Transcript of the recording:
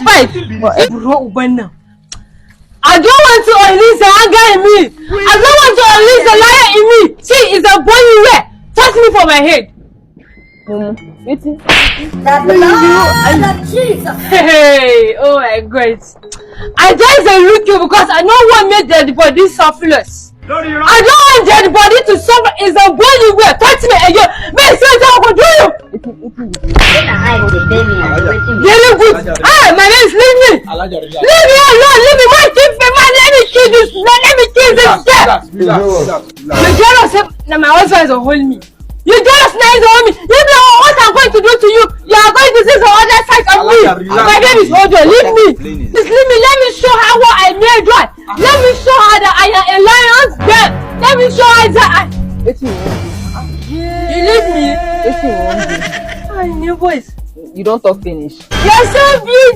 fight. I don't want to unleash the anger in me. I don't want to unleash the liar in me. See, it's a boy you wear. Touch me for my head. The blood of Jesus. Hey, oh my God. I just look you because I don't want to make dead body selfless. I don't want dead body to suffer. It's a boy you wear. Touch me again. Make sure I will do you. Very good. Ah, my name is leave me. Leave me alone. Leave me. Why keep me, man? Let me kill this. Let me kill this guy. You jealous? Now my husband will hold me. You jealous now is on me. You know what I'm going to do to you. You are going to see the other side of me. My name is Ojo. Leave me. Just leave me. Let me show her what I made right. Let me show her that I am a lion's girl. Let me show her that You leave me. It's New voice. You don't talk Finnish. You're so beautiful.